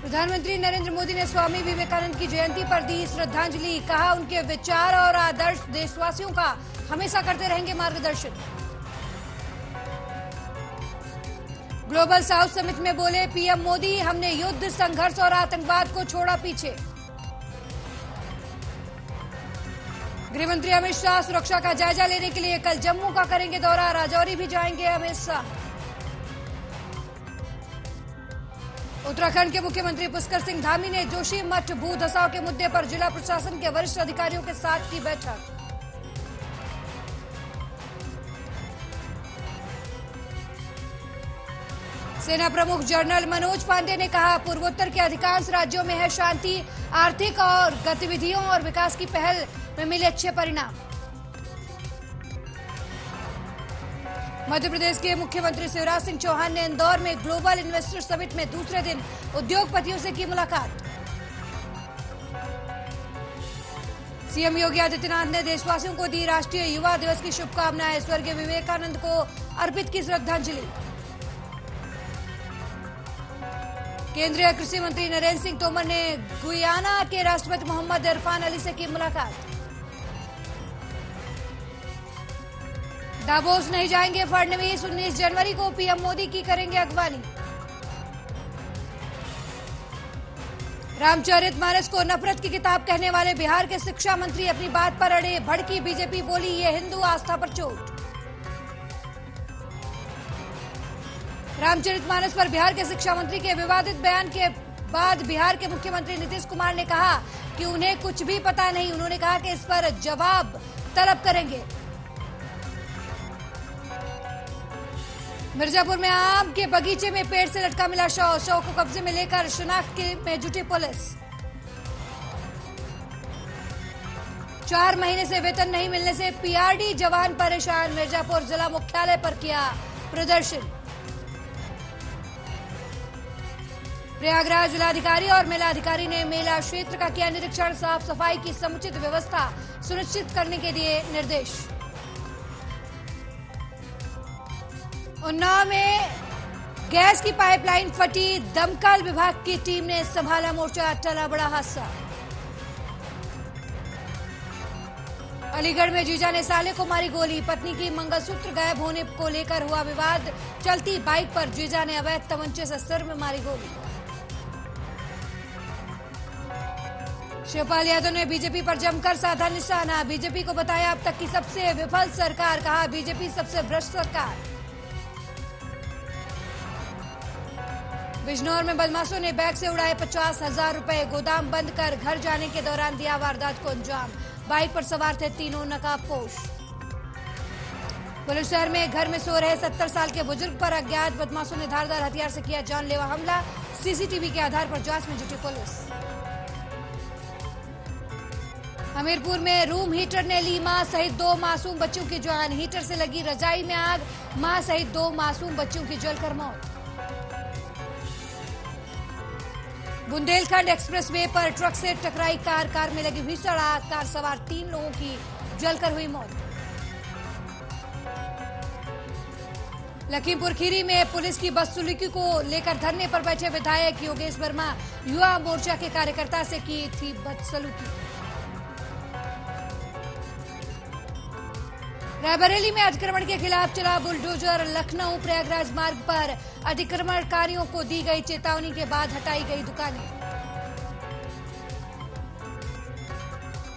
प्रधानमंत्री नरेंद्र मोदी ने स्वामी विवेकानंद की जयंती पर दी श्रद्धांजलि। कहा, उनके विचार और आदर्श देशवासियों का हमेशा करते रहेंगे मार्गदर्शन। ग्लोबल साउथ समिट में बोले पीएम मोदी, हमने युद्ध, संघर्ष और आतंकवाद को छोड़ा पीछे। गृहमंत्री अमित शाह सुरक्षा का जायजा लेने के लिए कल जम्मू का करेंगे दौरा। राजौरी भी जाएंगे अमित शाह। उत्तराखंड के मुख्यमंत्री पुष्कर सिंह धामी ने जोशी मठ भू धसाव के मुद्दे पर जिला प्रशासन के वरिष्ठ अधिकारियों के साथ की बैठक। सेना प्रमुख जनरल मनोज पांडे ने कहा, पूर्वोत्तर के अधिकांश राज्यों में है शांति, आर्थिक और गतिविधियों और विकास की पहल में मिले अच्छे परिणाम। मध्य प्रदेश के मुख्यमंत्री शिवराज सिंह चौहान ने इंदौर में ग्लोबल इन्वेस्टर समिट में दूसरे दिन उद्योगपतियों से की मुलाकात। सीएम योगी आदित्यनाथ ने देशवासियों को दी राष्ट्रीय युवा दिवस की शुभकामनाएं। स्वर्गीय विवेकानंद को अर्पित की श्रद्धांजलि। केंद्रीय कृषि मंत्री नरेंद्र सिंह तोमर ने गुयाना के राष्ट्रपति मोहम्मद इरफान अली से की मुलाकात। दावोस नहीं जाएंगे फडणवीस, 19 जनवरी को पीएम मोदी की करेंगे अगवानी। रामचरितमानस को नफरत की किताब कहने वाले बिहार के शिक्षा मंत्री अपनी बात पर अड़े। भड़की बीजेपी, बोली ये हिंदू आस्था पर चोट। रामचरितमानस पर बिहार के शिक्षा मंत्री के विवादित बयान के बाद बिहार के मुख्यमंत्री नीतीश कुमार ने कहा कि उन्हें कुछ भी पता नहीं। उन्होंने कहा कि इस पर जवाब तलब करेंगे। मिर्जापुर में आम के बगीचे में पेड़ से लटका मिला शव। शव को कब्जे में लेकर शिनाख्त में जुटी पुलिस। 4 महीने से वेतन नहीं मिलने से पीआरडी जवान परेशान। मिर्जापुर जिला मुख्यालय पर किया प्रदर्शन। प्रयागराज जिलाधिकारी और मेलाधिकारी ने मेला क्षेत्र का किया निरीक्षण। साफ सफाई की समुचित व्यवस्था सुनिश्चित करने के दिए निर्देश। उन्नाव में गैस की पाइपलाइन फटी। दमकल विभाग की टीम ने संभाला मोर्चा। टला बड़ा हादसा। अलीगढ़ में जीजा ने साले को मारी गोली। पत्नी की मंगलसूत्र गायब होने को लेकर हुआ विवाद। चलती बाइक पर जीजा ने अवैध तमंचे से सिर में मारी गोली। शिवपाल यादव ने बीजेपी पर जमकर साधा निशाना। बीजेपी को बताया अब तक की सबसे विफल सरकार। कहा, बीजेपी सबसे भ्रष्ट सरकार। बिजनौर में बदमाशों ने बैग से उड़ाए 50,000 रुपए। गोदाम बंद कर घर जाने के दौरान दिया वारदात को अंजाम। बाइक पर सवार थे तीनों नकाबपोश। बुलंदशहर में घर में सो रहे 70 साल के बुजुर्ग पर अज्ञात बदमाशों ने धारदार हथियार से किया जानलेवा हमला। सीसीटीवी के आधार पर जांच में जुटी पुलिस। हमीरपुर में रूम हीटर ने ली मां सहित 2 मासूम बच्चों की जान। हीटर से लगी रजाई में आग। मां सहित 2 मासूम बच्चों की जलकर मौत। बुंदेलखंड एक्सप्रेसवे पर ट्रक से टकराई कार। कार में लगी भीषण आग। कार सवार 3 लोगों की जलकर हुई मौत। लखीमपुर खीरी में पुलिस की बदसलूकी को लेकर धरने पर बैठे विधायक योगेश वर्मा। युवा मोर्चा के कार्यकर्ता से की थी बदसलूकी। रायबरेली में अतिक्रमण के खिलाफ चला बुलडोजर। लखनऊ प्रयागराज मार्ग पर अतिक्रमणकारियों को दी गई चेतावनी के बाद हटाई गई दुकानें।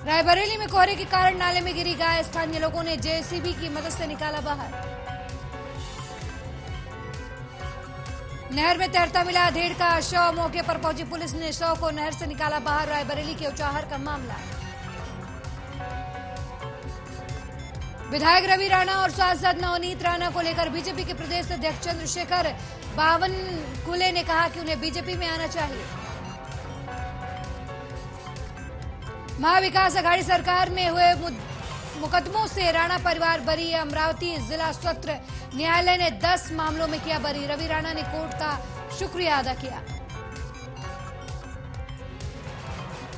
रायबरेली में कोहरे के कारण नाले में गिरी गाय। स्थानीय लोगों ने जेसीबी की मदद से निकाला बाहर। नहर में तैरता मिला धेड़ का शव। मौके पर पहुंची पुलिस ने शव को नहर से निकाला बाहर। रायबरेली के उचाहर का मामला। विधायक रवि राणा और सांसद नवनीत राणा को लेकर बीजेपी के प्रदेश अध्यक्ष चंद्रशेखर बावनकुले ने कहा कि उन्हें बीजेपी में आना चाहिए। महाविकास अघाड़ी सरकार में हुए मुकदमों से राणा परिवार बरी। अमरावती जिला सत्र न्यायालय ने 10 मामलों में किया बरी। रवि राणा ने कोर्ट का शुक्रिया अदा किया।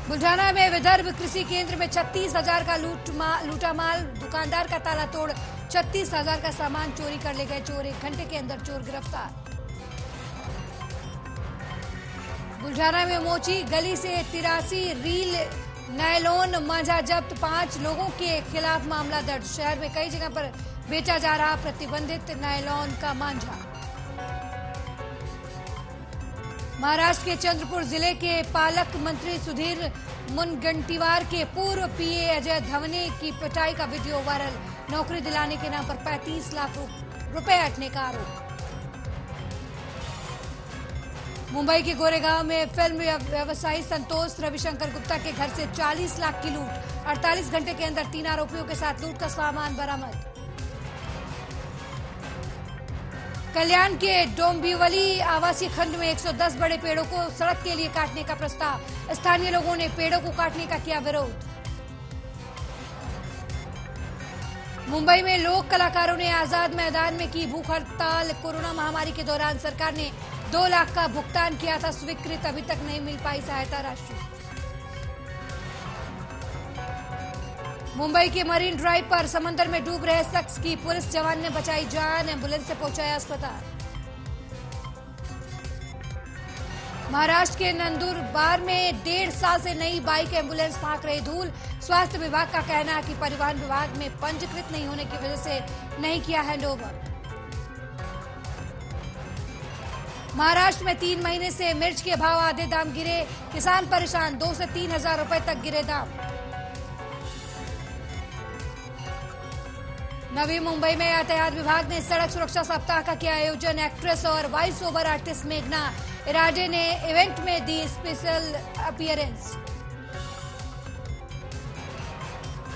बुल्ढाना में विदर्भ कृषि केंद्र में 36,000 का लूटा माल। दुकानदार का ताला तोड़ 36,000 का सामान चोरी कर ले गए चोर। 1 घंटे के अंदर चोर गिरफ्तार। बुल्ढाना में मोची गली से 83 रील नायलॉन मांझा जब्त, 5 लोगों के खिलाफ मामला दर्ज। शहर में कई जगह पर बेचा जा रहा प्रतिबंधित नायलॉन का मांझा। महाराष्ट्र के चंद्रपुर जिले के पालक मंत्री सुधीर मुनगंटीवार के पूर्व पीए अजय धवने की पिटाई का वीडियो वायरल। नौकरी दिलाने के नाम पर 35 लाख रुपए हटने का आरोप। मुंबई के गोरेगांव में फिल्म व्यवसायी संतोष रविशंकर गुप्ता के घर से 40 लाख की लूट। 48 घंटे के अंदर 3 आरोपियों के साथ लूट का सामान बरामद। कल्याण के डोंबिवली आवासीय खंड में 110 बड़े पेड़ों को सड़क के लिए काटने का प्रस्ताव। स्थानीय लोगों ने पेड़ों को काटने का किया विरोध। मुंबई में लोक कलाकारों ने आजाद मैदान में की भूख हड़ताल। कोरोना महामारी के दौरान सरकार ने 2 लाख का भुगतान किया था स्वीकृत, अभी तक नहीं मिल पाई सहायता राशि। मुंबई के मरीन ड्राइव पर समंदर में डूब रहे शख्स की पुलिस जवान ने बचाई जान, एम्बुलेंस से पहुंचाया अस्पताल। महाराष्ट्र के नंदुरबार में 1.5 साल से नई बाइक एम्बुलेंस फांक रही धूल। स्वास्थ्य विभाग का कहना है कि परिवहन विभाग में पंजीकृत नहीं होने की वजह से नहीं किया हैंडओवर। महाराष्ट्र में 3 महीने से मिर्च के भाव आधे दाम गिरे, किसान परेशान। 2 से 3 हजार रुपए तक गिरे दाम। नवी मुंबई में यातायात विभाग ने सड़क सुरक्षा सप्ताह का किया आयोजन। एक्ट्रेस और वॉइस ओवर आर्टिस्ट मेघना इराडे ने इवेंट में दी स्पेशल अपीयरेंस।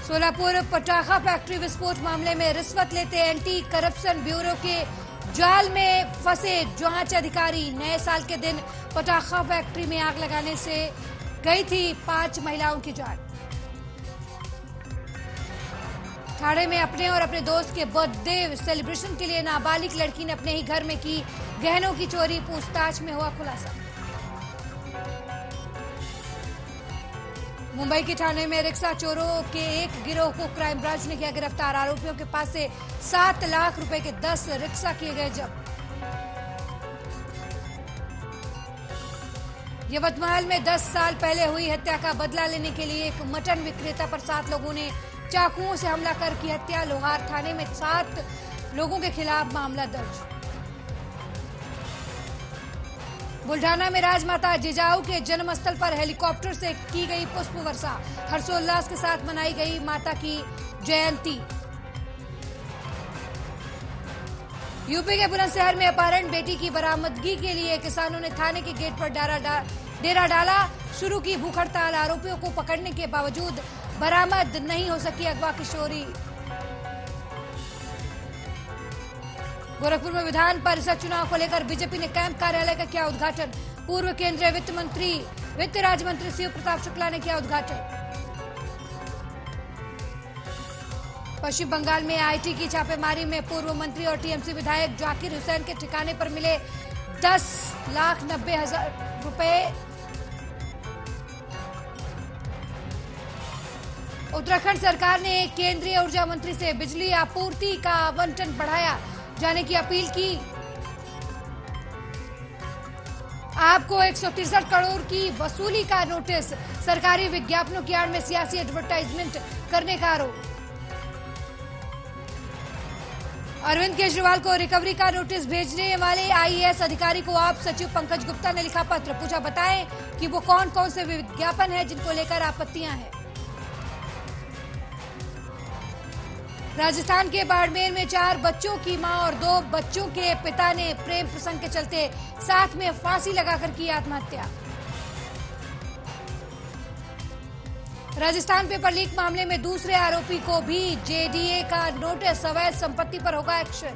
सोलापुर पटाखा फैक्ट्री विस्फोट मामले में रिश्वत लेते एंटी करप्शन ब्यूरो के जाल में फंसे जांच अधिकारी। नए साल के दिन पटाखा फैक्ट्री में आग लगाने से गई थी 5 महिलाओं की जान। ठाणे में अपने और अपने दोस्त के बर्थडे सेलिब्रेशन के लिए नाबालिग लड़की ने अपने ही घर में की गहनों की चोरी। पूछताछ में हुआ खुलासा। मुंबई के ठाणे में रिक्शा चोरों के एक गिरोह को क्राइम ब्रांच ने किया गिरफ्तार। आरोपियों के पास से 7 लाख रुपए के 10 रिक्शा किए गए जब्त। यवतमाल में 10 साल पहले हुई हत्या का बदला लेने के लिए एक मटन विक्रेता पर 7 लोगों ने चाकुओं से हमला कर की हत्या। लोहार थाने में 7 लोगों के खिलाफ मामला दर्ज। बुल्ढाना में राजमाता जिजाऊ के जन्मस्थल पर हेलीकॉप्टर से की गई पुष्प वर्षा। हर्षोल्लास के साथ मनाई गई माता की जयंती। यूपी के बुलंदशहर में अपहरण बेटी की बरामदगी के लिए किसानों ने थाने के गेट पर डेरा डाला। शुरू की भूख हड़ताल। आरोपियों को पकड़ने के बावजूद बरामद नहीं हो सकी अगवा किशोरी। गोरखपुर में विधान परिषद चुनाव को लेकर बीजेपी ने कैंप कार्यालय का किया उद्घाटन। पूर्व केंद्रीय वित्त राज्य मंत्री शिव प्रताप शुक्ला ने किया उद्घाटन। पश्चिम बंगाल में आईटी की छापेमारी में पूर्व मंत्री और टीएमसी विधायक जाकिर हुसैन के ठिकाने पर मिले 10,90,000 रुपए। उत्तराखंड सरकार ने केंद्रीय ऊर्जा मंत्री से बिजली आपूर्ति का आवंटन बढ़ाया जाने की अपील की। आपको 163 करोड़ की वसूली का नोटिस। सरकारी विज्ञापनों की आड़ में सियासी एडवर्टाइजमेंट करने का आरोप। अरविंद केजरीवाल को रिकवरी का नोटिस भेजने वाले आईएएस अधिकारी को आप सचिव पंकज गुप्ता ने लिखा पत्र। पूछा बताएं कि वो कौन कौन से विज्ञापन है जिनको लेकर आपत्तियां हैं। राजस्थान के बाड़मेर में 4 बच्चों की मां और 2 बच्चों के पिता ने प्रेम प्रसंग के चलते साथ में फांसी लगाकर की आत्महत्या। राजस्थान पेपर लीक मामले में दूसरे आरोपी को भी जेडीए का नोटिस। अवैध संपत्ति पर होगा एक्शन।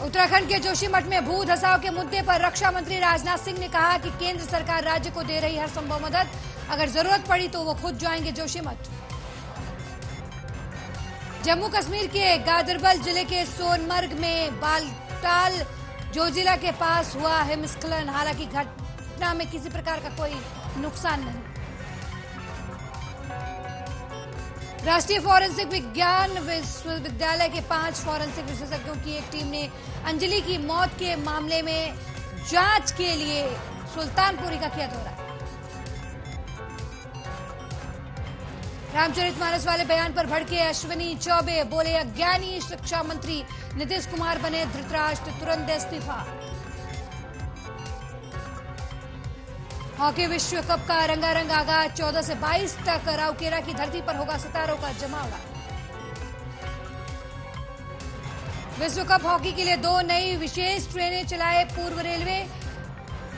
उत्तराखंड के जोशीमठ में भू धसाव के मुद्दे पर रक्षा मंत्री राजनाथ सिंह ने कहा कि केंद्र सरकार राज्य को दे रही हर संभव मदद। अगर जरूरत पड़ी तो वो खुद जाएंगे जोशीमठ। जम्मू कश्मीर के गादरबल जिले के सोनमर्ग में बालटाल जोजिला के पास हुआ हिमस्खलन। हालांकि घटना में किसी प्रकार का कोई नुकसान नहीं। राष्ट्रीय फोरेंसिक विज्ञान विश्वविद्यालय के 5 फोरेंसिक विशेषज्ञों की एक टीम ने अंजलि की मौत के मामले में जांच के लिए सुल्तानपुरी का किया दौरा। रामचरितमानस वाले बयान पर भड़के अश्विनी चौबे, बोले अज्ञानी शिक्षा मंत्री नीतीश कुमार बने धृतराष्ट्र, तुरंत इस्तीफा। हॉकी विश्व कप का रंगारंग आगाज, 14 से 22 तक राउरकेला की धरती पर होगा सितारों का जमावड़ा। विश्व कप हॉकी के लिए 2 नई विशेष ट्रेनें चलाए पूर्व रेलवे।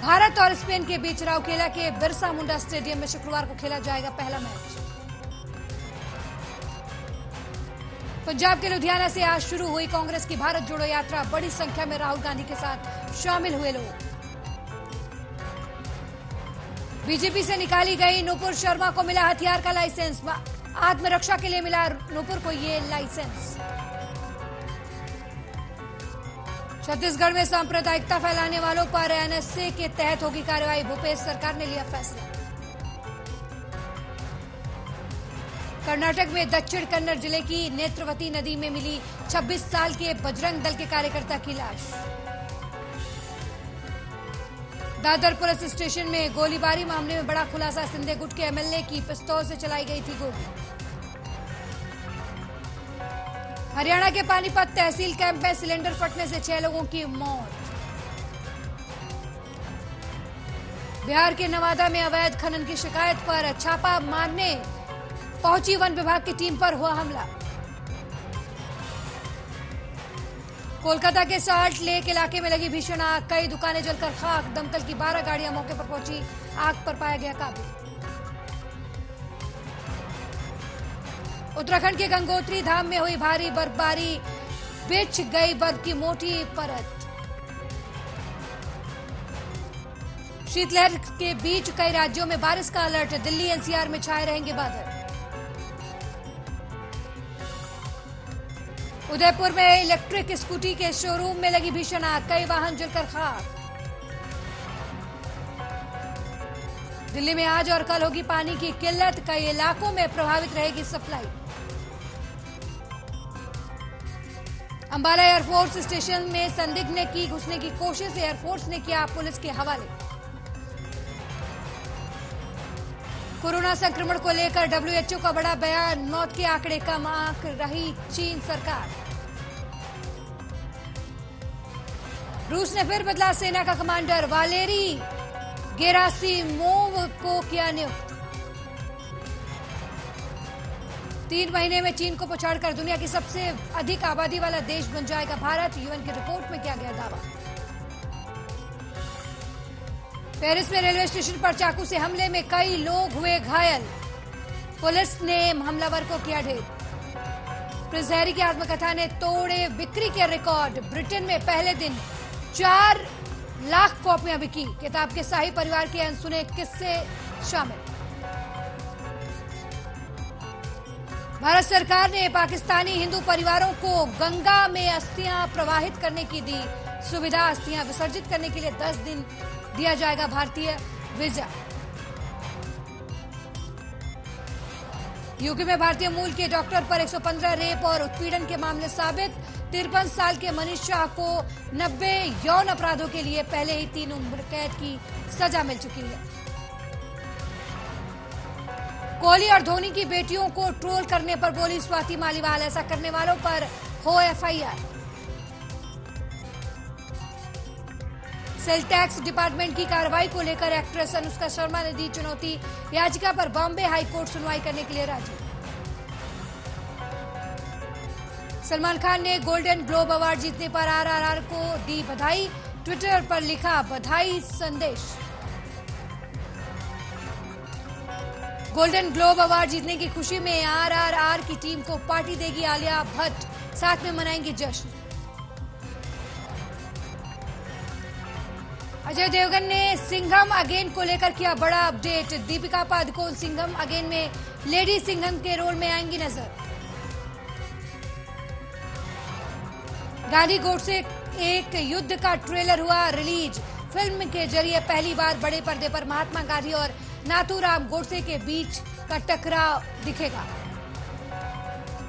भारत और स्पेन के बीच राउरकेला के बिरसा मुंडा स्टेडियम में शुक्रवार को खेला जाएगा पहला मैच। पंजाब के लुधियाना से आज शुरू हुई कांग्रेस की भारत जोड़ो यात्रा, बड़ी संख्या में राहुल गांधी के साथ शामिल हुए लोग। बीजेपी से निकाली गई नूपुर शर्मा को मिला हथियार का लाइसेंस, आत्मरक्षा के लिए मिला नूपुर को ये लाइसेंस। छत्तीसगढ़ में सांप्रदायिकता फैलाने वालों पर एनएसए के तहत होगी कार्रवाई, भूपेश सरकार ने लिया फैसला। कर्नाटक में दक्षिण कन्नड़ जिले की नेत्रवती नदी में मिली 26 साल के बजरंग दल के कार्यकर्ता की लाश। दादर पुलिस स्टेशन में गोलीबारी मामले में बड़ा खुलासा, सिंधे गुट के एमएलए की पिस्तौल से चलाई गई थी गोली। हरियाणा के पानीपत तहसील कैंप में सिलेंडर फटने से 6 लोगों की मौत। बिहार के नवादा में अवैध खनन की शिकायत पर छापा मारने पहुंची वन विभाग की टीम पर हुआ हमला। कोलकाता के साल्ट लेक इलाके में लगी भीषण आग, कई दुकानें जलकर खाक, दमकल की 12 गाड़ियां मौके पर पहुंची, आग पर पाया गया काबू। उत्तराखंड के गंगोत्री धाम में हुई भारी बर्फबारी, बिछ गई बर्फ की मोटी परत। शीतलहर के बीच कई राज्यों में बारिश का अलर्ट, दिल्ली एनसीआर में छाए रहेंगे बादल। उदयपुर में इलेक्ट्रिक स्कूटी के शोरूम में लगी भीषण आग, कई वाहन जलकर खाक। दिल्ली में आज और कल होगी पानी की किल्लत, कई इलाकों में प्रभावित रहेगी सप्लाई। अंबाला एयरफोर्स स्टेशन में संदिग्ध ने की घुसने की कोशिश, एयरफोर्स ने किया पुलिस के हवाले। कोरोना संक्रमण को लेकर डब्ल्यूएचओ का बड़ा बयान, मौत के आंकड़े कम आंक रही चीन सरकार। रूस ने फिर बदला सेना का कमांडर, वालेरी गेरासिमोव को किया नियुक्त। 3 महीने में चीन को पछाड़कर दुनिया की सबसे अधिक आबादी वाला देश बन जाएगा भारत, यूएन की रिपोर्ट में किया गया दावा। पेरिस में रेलवे स्टेशन पर चाकू से हमले में कई लोग हुए घायल, पुलिस ने हमलावर को किया ढेर। प्रिंस हैरी की आत्मकथा ने तोड़े बिक्री के रिकॉर्ड, ब्रिटेन में पहले दिन 4 लाख कॉपियां बिकी, किताब के शाही परिवार के अनसुने किस्से शामिल। भारत सरकार ने पाकिस्तानी हिंदू परिवारों को गंगा में अस्थियां प्रवाहित करने की दी सुविधा, अस्थियां विसर्जित करने के लिए 10 दिन दिया जाएगा भारतीय वीजा। यूके में भारतीय मूल के डॉक्टर पर 115 रेप और उत्पीड़न के मामले साबित, 53 साल के मनीष शाह को 90 यौन अपराधों के लिए पहले ही 3 उम्र कैद की सजा मिल चुकी है। कोहली और धोनी की बेटियों को ट्रोल करने पर बोली स्वाति मालीवाल, ऐसा करने वालों पर हो एफआईआर। सेल टैक्स डिपार्टमेंट की कार्रवाई को लेकर एक्ट्रेस अनुष्का शर्मा ने दी चुनौती, याचिका पर बॉम्बे हाईकोर्ट सुनवाई करने के लिए राजी। सलमान खान ने गोल्डन ग्लोब अवार्ड जीतने पर आरआरआर को दी बधाई, ट्विटर पर लिखा बधाई संदेश। गोल्डन ग्लोब अवार्ड जीतने की खुशी में आरआरआर की टीम को पार्टी देगी आलिया भट्ट, साथ में मनाएंगी जश्न। अजय देवगन ने सिंघम अगेन को लेकर किया बड़ा अपडेट, दीपिका पादुकोण सिंघम अगेन में लेडी सिंघम के रोल में आएंगी नजर। गांधी गोडसे एक युद्ध का ट्रेलर हुआ रिलीज, फिल्म के जरिए पहली बार बड़े पर्दे पर महात्मा गांधी और नाथूराम गोडसे के बीच का टकराव दिखेगा।